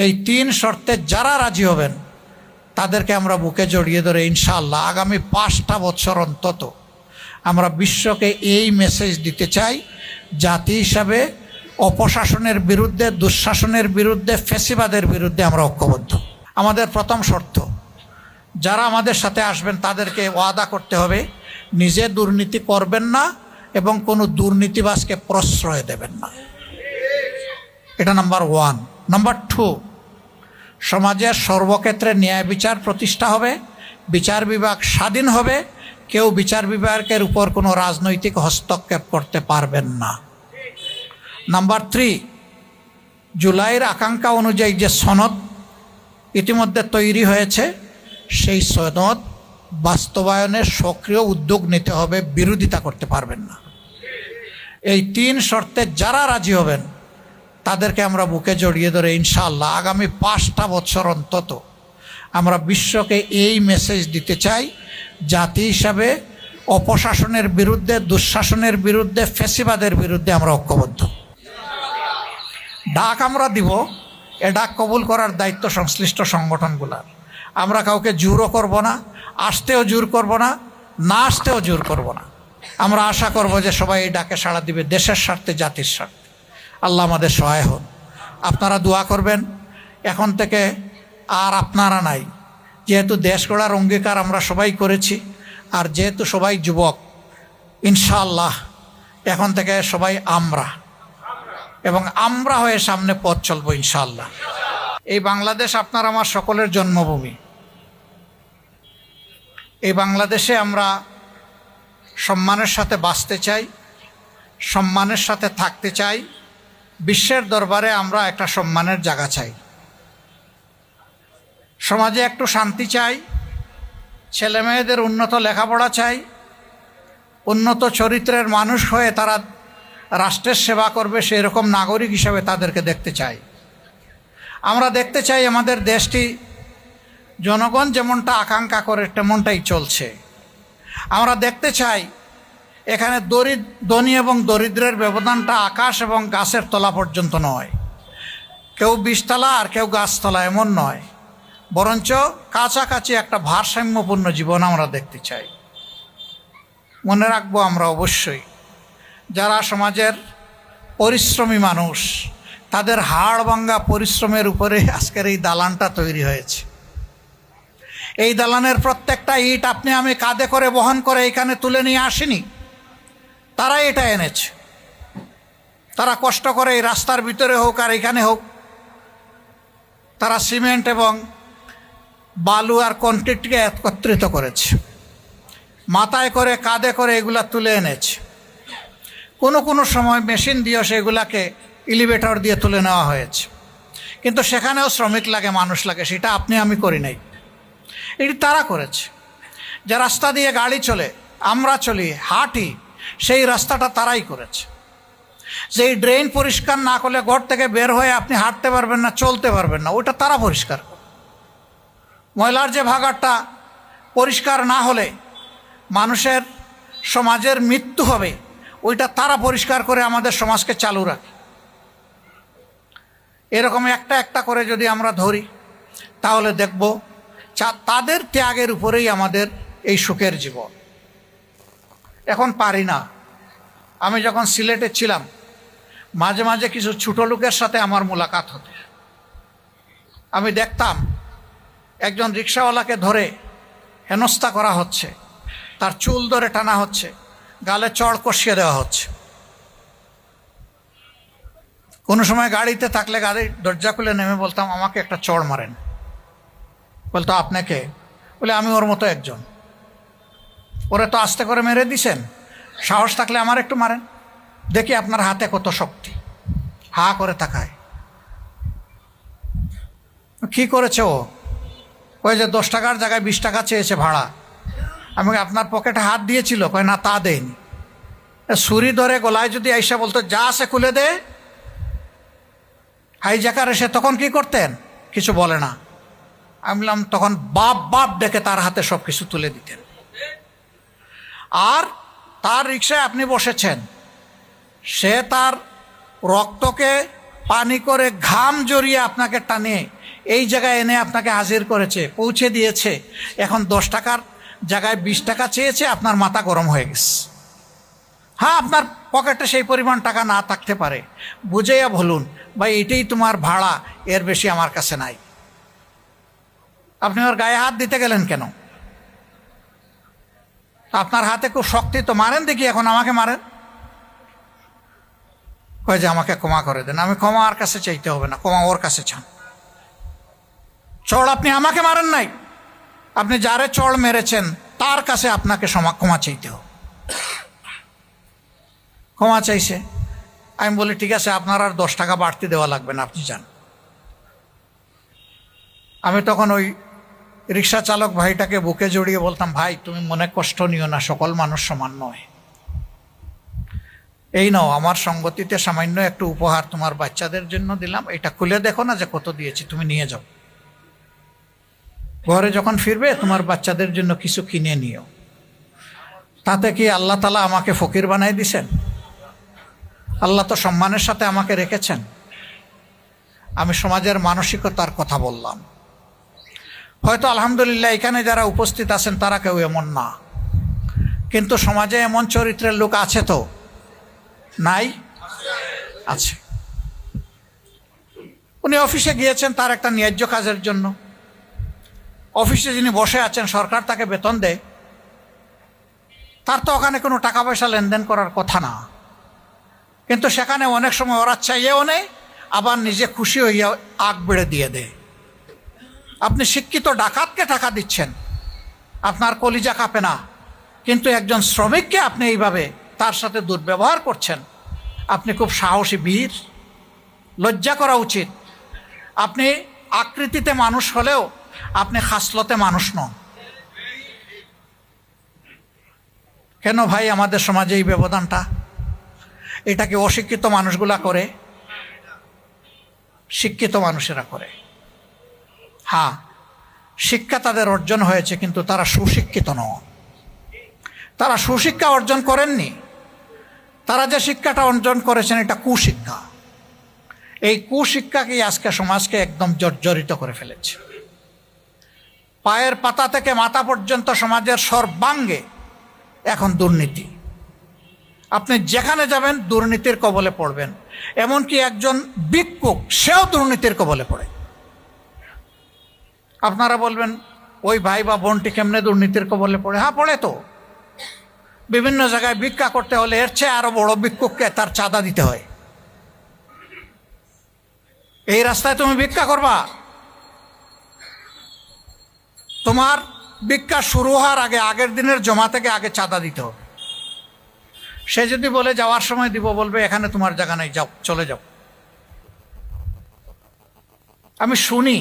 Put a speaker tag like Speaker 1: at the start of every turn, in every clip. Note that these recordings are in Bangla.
Speaker 1: এই 3 শর্তে যারা রাজি হবেন তাদেরকে আমরা বুকে জড়িয়ে ধরে ইনশাআল্লাহ আগামী 5টা বছর অন্তত আমরা বিশ্বকে এই মেসেজ দিতে চাই, জাতি হিসাবে অপশাসনের বিরুদ্ধে, দুঃশাসনের বিরুদ্ধে, ফ্যাসিবাদের বিরুদ্ধে আমরা ঐক্যবদ্ধ। আমাদের প্রথম শর্ত, যারা আমাদের সাথে আসবেন তাদেরকে ওয়াদা করতে হবে নিজে দুর্নীতি করবেন না এবং কোনো দুর্নীতিবাজকে প্রশ্রয় দেবেন না। এটা নাম্বার 1। নাম্বার 2, সমাজের সর্বক্ষেত্রে ন্যায় বিচার প্রতিষ্ঠা হবে, বিচার বিভাগ স্বাধীন হবে, কেউ বিচার বিভাগের উপর কোনো রাজনৈতিক হস্তক্ষেপ করতে পারবেন না। নাম্বার 3, জুলাইয়ের আকাঙ্ক্ষা অনুযায়ী যে সনদ ইতিমধ্যে তৈরি হয়েছে সেই সনদ বাস্তবায়নের সক্রিয় উদ্যোগ নিতে হবে, বিরোধিতা করতে পারবেন না। এই 3 শর্তে যারা রাজি হবেন তাদেরকে আমরা বুকে জড়িয়ে ধরে ইনশাআল্লাহ আগামী 5টা বছর অন্তত আমরা বিশ্বকে এই মেসেজ দিতে চাই, জাতি হিসাবে অপশাসনের বিরুদ্ধে, দুঃশাসনের বিরুদ্ধে, ফ্যাসিবাদের বিরুদ্ধে আমরা ঐক্যবদ্ধ। ডাক আমরা দিব, এ ডাক কবুল করার দায়িত্ব সংশ্লিষ্ট সংগঠনগুলার। আমরা কাউকে জোরও করব না, আসতেও জোর করব না, না আসতেও জোর করব না। আমরা আশা করব যে সবাই এই ডাকে সাড়া দিবে দেশের স্বার্থে, জাতির স্বার্থে। আল্লাহ আমাদের সহায় হন। আপনারা দোয়া করবেন। এখন থেকে আর আপনারা নাই, যেহেতু দেশ গড়ার অঙ্গীকার আমরা সবাই করেছি, আর যেহেতু সবাই যুবক, ইনশাআল্লাহ এখন থেকে সবাই আমরা এবং আমরা হয়ে সামনে পথ চলবো ইনশাআল্লাহ। এই বাংলাদেশ আপনার আমার সকলের জন্মভূমি। এই বাংলাদেশে আমরা সম্মানের সাথে বাঁচতে চাই, সম্মানের সাথে থাকতে চাই, বিশ্বের দরবারে আমরা একটা সম্মানের জায়গা চাই, সমাজে একটু শান্তি চাই, ছেলে মেয়েদের উন্নত লেখাপড়া চাই, উন্নত চরিত্রের মানুষ হয়ে তারা রাষ্ট্রের সেবা করবে সেই রকম নাগরিক হিসেবে তাদেরকে দেখতে চাই। আমরা দেখতে চাই আমাদের দেশটি জনগণ যেমনটা আকাঙ্ক্ষা করে তেমনটাই চলছে। আমরা দেখতে চাই এখানে ধনী এবং দরিদ্রের ব্যবধানটা আকাশ এবং গাছের তলা পর্যন্ত নয়, কেউ 20 তলা আর কেউ গাছতলা এমন নয়, বরঞ্চ কাছাকাছি একটা ভারসাম্যপূর্ণ জীবন আমরা দেখতে চাই। মনে রাখবো আমরা অবশ্যই যারা সমাজের পরিশ্রমী মানুষ, তাদের হাড় ভাঙ্গা পরিশ্রমের উপরে আজকের এই দালানটা তৈরি হয়েছে। এই দালানের প্রত্যেকটা ইট আপনি আমি কাঁধে করে বহন করে এখানে তুলে নিয়ে আসিনি, তারাই এটা এনেছে। তারা কষ্ট করে এই রাস্তার ভিতরে হোক আর এখানে হোক, তারা সিমেন্ট এবং বালু আর কংক্রিটকে একত্রিত করেছে, মাথায় করে কাঁধে করে এগুলা তুলে এনেছে। কোনো সময় মেশিন দিয়েও সেগুলাকে এলিভেটর দিয়ে তুলে নেওয়া হয়েছে, কিন্তু সেখানেও শ্রমিক লাগে, মানুষ লাগে, সেটা আপনি আমি করি নাই, এটি তারা করেছে। যে রাস্তা দিয়ে গাড়ি চলে, আমরা চলি, হাঁটি, সেই রাস্তাটা তারাই করেছে। যেই ড্রেন পরিষ্কার না করলে ঘর থেকে বের হয়ে আপনি হাঁটতে পারবেন না, চলতে পারবেন না, ওটা তারা পরিষ্কার করে। ময়লার যে ভাগাড়টা পরিষ্কার না হলে মানুষের সমাজের মৃত্যু হবে, ওইটা তারা পরিষ্কার করে আমাদের সমাজকে চালু রাখে। এরকম একটা একটা করে যদি আমরা ধরি তাহলে দেখব তাদের ত্যাগের উপরেই আমাদের এই সুখের জীবন। এখন পারি না। আমি যখন সিলেটে ছিলাম মাঝে মাঝে কিছু ছোট লোকের সাথে আমার মোলাকাত হতো। আমি দেখতাম একজন রিক্সাওয়ালাকে ধরে হেনস্থা করা হচ্ছে, তার চুল ধরে টানা হচ্ছে, গালে চড় কষিয়ে দেওয়া হচ্ছে। কোনো সময় গাড়িতে থাকলে গাড়ির দরজা খুলে নেমে বলতাম, আমাকে একটা চড় মারেন। বলতো, আপনাকে? বলে, আমি ওর মতো একজন। ওরে তো আস্তে করে মেরে দিছেন, সাহস থাকলে আমার একটু মারেন, দেখি আপনার হাতে কত শক্তি। হা করে তাকায়। কি করেছে ও? ওই যে 10 টাকার জায়গায় 20 টাকা চেয়েছে ভাড়া। আমি আপনার পকেটে হাত দিয়েছিল? কয় না, তা দেয়নি। ছুরি ধরে গলায় যদি আইসা বলতো যা আছে খুলে দে, হাইজ্যাকার এসে তখন কি করতেন? কিছু বলে না। আমি বললাম, তখন বাপ বাপ ডেকে তার হাতে সব কিছু তুলে দিতেন। আর তার রিক্সায় আপনি বসেছেন, সে তার রক্তকে পানি করে ঘাম জড়িয়ে আপনাকে টানে এই জায়গায় এনে আপনাকে হাজির করেছে, পৌঁছে দিয়েছে, এখন 10 টাকার জায়গায় 20 টাকা চেয়েছে, আপনার মাথা গরম হয়ে গেছে। হ্যাঁ, আপনার পকেটে সেই পরিমাণ টাকা না থাকতে পারে, বুঝাইয়া বলুন ভাই এটাই তোমার ভাড়া, এর বেশি আমার কাছে নাই। আপনি ওর গায়ে হাত দিতে গেলেন কেন? আপনার হাতে খুব শক্তি, তো মারেন দেখি, এখন আমাকে মারেন। কয় যে আমাকে ক্ষমা করে দেন। আমি ক্ষমা আর কাছে চাইতে হবে না, ক্ষমা ওর কাছে চান। চড় আপনি আমাকে মারেন নাই, আপনি যারে চড় মেরেছেন তার কাছে আপনাকে ক্ষমা চাইতে হবে। ক্ষমা চাইছে। আমি বলি ঠিক আছে, আপনার আর 10 টাকা বাড়তি দেওয়া লাগবে না, আপনি যান। আমি তখন ওই রিক্সা চালক ভাইটাকে বুকে জড়িয়ে বলতাম, ভাই তুমি মনে কষ্ট নিও না, সকল মানুষ সমান নয়। এই নাও আমার সঙ্গতিতে সামান্য একটু উপহার তোমার বাচ্চাদের জন্য দিলাম, এটা খুলে দেখো না যে কত দিয়েছি, তুমি নিয়ে যাও। ঘরে যখন ফিরবে তোমার বাচ্চাদের জন্য কিছু কিনে নিও। তাতে কি আল্লাহ তাআলা আমাকে ফকির বানাই দিছেন? আল্লাহ তো সম্মানের সাথে আমাকে রেখেছেন। আমি সমাজের মানসিকতার কথা বললাম। হয়তো আলহামদুলিল্লাহ এখানে যারা উপস্থিত আছেন তারা কেউ এমন না, কিন্তু সমাজে এমন চরিত্রের লোক আছে তো নাই? আছে। উনি অফিসে গিয়েছেন তার একটা ন্যায্য কাজের জন্য। অফিসে যিনি বসে আছেন সরকার তাকে বেতন দেয়, তার তো ওখানে কোনো টাকা পয়সা লেনদেন করার কথা না, কিন্তু সেখানে অনেক সময় ওরা চাইয়েও নেই, আবার নিজে খুশি হইয়া আগ বেড়ে দিয়ে দেয়। আপনি শিক্ষিত ডাকাতকে টাকা দিচ্ছেন, আপনার কলিজা কাঁপে না, কিন্তু একজন শ্রমিককে আপনি এইভাবে তার সাথে দুর্ব্যবহার করছেন, আপনি খুব সাহসী বীর, লজ্জা করা উচিত। আপনি আকৃতিতে মানুষ হলেও আপনি খাসলতে মানুষ নন। কেন ভাই আমাদের সমাজে এই ব্যবধানটা? এটা কি অশিক্ষিত মানুষগুলা করে? শিক্ষিত মানুষেরা করে। হ্যাঁ, শিক্ষা তাদের অর্জন হয়েছে, কিন্তু তারা সুশিক্ষিত নয়। তারা সুশিক্ষা অর্জন করেননি, তারা যে শিক্ষাটা অর্জন করেছেন এটা কুশিক্ষা। এই কুশিক্ষাকেই আজকে সমাজকে একদম জর্জরিত করে ফেলেছে। পায়ের পাতা থেকে মাথা পর্যন্ত সমাজের সর্বাঙ্গে এখন দুর্নীতি। আপনি যেখানে যাবেন দুর্নীতির কবলে পড়বেন। এমনকি একজন ভিক্ষুক সেও দুর্নীতির কবলে পড়ে। আপনারা বলবেন ওই ভাই বা বোনটি কেমনে দুর্নীতির কবলে পড়ে? হ্যাঁ, পড়ে তো। বিভিন্ন জায়গায় ভিক্ষা করতে হলে এর চেয়ে আরো বড় ভিক্ষুককে তার চাঁদা দিতে হয়। এই রাস্তায় তুমি ভিক্ষা করবা, তোমার ভিক্ষা শুরু হওয়ার আগে, আগের দিনের জমা থেকে আগে চাঁদা দিতে হবে। সে যদি বলে যাওয়ার সময় দিব, বলবে এখানে তোমার জায়গা নেই, যাও, চলে যাও। আমি শুনি,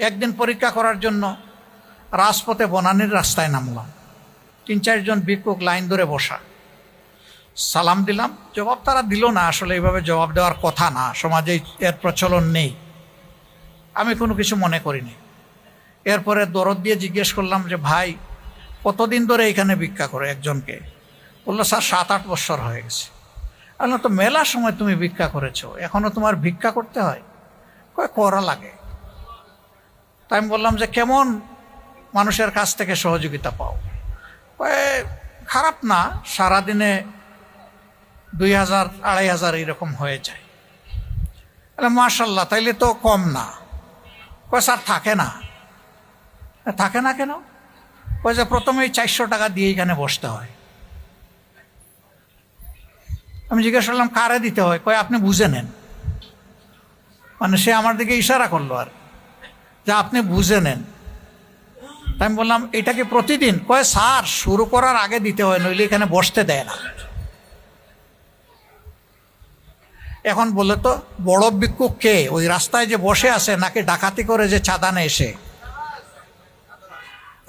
Speaker 1: একদিন পরীক্ষা করার জন্য রাজপথে বনানীর রাস্তায় নামলাম, 3-4 জন ভিক্ষুক লাইন ধরে বসা। সালাম দিলাম, জবাব তারা দিল না। আসলে এইভাবে জবাব দেওয়ার কথা না, সমাজে এর প্রচলন নেই। আমি কোনো কিছু মনে করিনি। এরপরে দরদ দিয়ে জিজ্ঞেস করলাম যে ভাই কতদিন ধরে এখানে ভিক্ষা করে? একজনকে বললো স্যার 7-8 বছর হয়ে গেছে। বললাম তো মেলা সময় তুমি ভিক্ষা করেছো, এখনো তোমার ভিক্ষা করতে হয়? করা লাগে। তাই আমি বললাম যে কেমন মানুষের কাছ থেকে সহযোগিতা পাও? খারাপ না, সারাদিনে 2000-2500 এরকম হয়ে যায়। মাশাল্লাহ, তাইলে তো কম না। স্যার থাকে না। থাকে না কেন? যে প্রথমেই 400 টাকা দিয়ে এখানে বসতে হয়। আমি জিজ্ঞেস করলাম কারে দিতে হয়? আপনি বুঝে নেন। মানে সে আমার দিকে ইশারা করলো আর, যে আপনি বুঝে নেন। তাই আমি বললাম এটা কি প্রতিদিন? স্যার শুরু করার আগে দিতে হয়, নইলে এখানে বসতে দেয় না। এখন বলে তো বড় ভিক্ষুক কে? ওই রাস্তায় যে বসে আছে, নাকি ডাকাতি করে যে চাঁদা নেয় সে?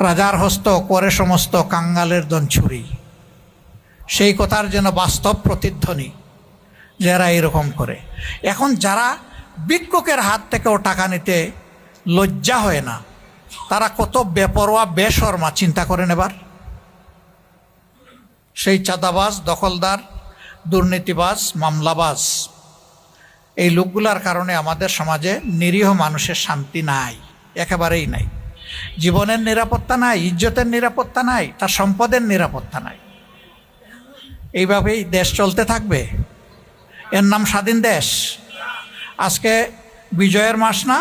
Speaker 1: রাজার হস্ত করে সমস্ত কাঙ্গালের দন ছুরি, সেই কথার যেন বাস্তব প্রতিধ্বনি যারা এরকম করে। এখন যারা ভিক্ষুকের হাত থেকেও টাকা নিতে লজ্জা হয় না, তারা কত বেপরোয়া বেশরমা চিন্তা করেন এবার। সেই চাঁদাবাজ, দখলদার, দুর্নীতিবাজ, মামলাবাজ এই লোকগুলার কারণে আমাদের সমাজে নিরীহ মানুষের শান্তি নাই, একেবারেই নাই। জীবনের নিরাপত্তা নাই, ইজ্জতের নিরাপত্তা নাই, তার সম্পদের নিরাপত্তা নাই। এইভাবেই দেশ চলতে থাকবে? এর নাম স্বাধীন দেশ? আজকে বিজয়ের মাস না?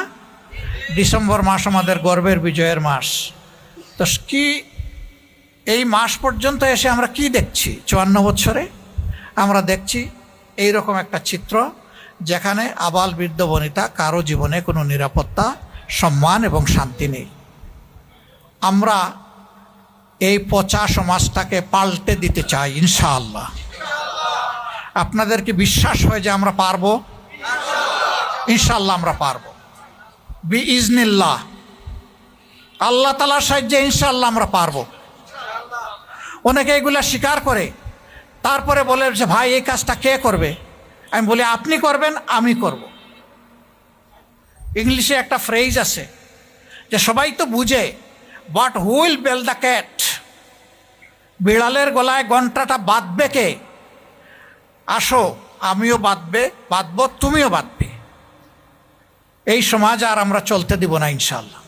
Speaker 1: ডিসেম্বর মাস আমাদের গর্বের বিজয়ের মাস। তো কি এই মাস পর্যন্ত এসে আমরা কি দেখছি? 54 বছরে আমরা দেখছি এইরকম একটা চিত্র, যেখানে আবাল বৃদ্ধ বনিতা কারো জীবনে কোনো নিরাপত্তা, সম্মান এবং শান্তি নেই। আমরা এই পচা সমাজটাকে পাল্টে দিতে চাই ইনশাআল্লাহ। আপনাদের কি বিশ্বাস হয় যে আমরা পারবো? ইনশাআল্লাহ আমরা পারবো বিইজনিল্লাহ। আল্লাহ তাআলার সাহায্যে ইনশাআল্লাহ আমরা পারবো। অনেকে এগুলা স্বীকার করে, তারপরে বলে যে ভাই এই কাজটা কে করবে? আমি বলি আপনি করবেন, আমি করব। ইংলিশে একটা ফ্রেজ আছে যে সবাই তো বুঝে, but who will bell the cat? বিড়ালের গলায় ঘণ্টাটা বাঁধবে কে? আসো, আমিও বাঁধবো, তুমিও বাঁধবে। এই সমাজ আর আমরা চলতে দিব না ইনশাআল্লাহ।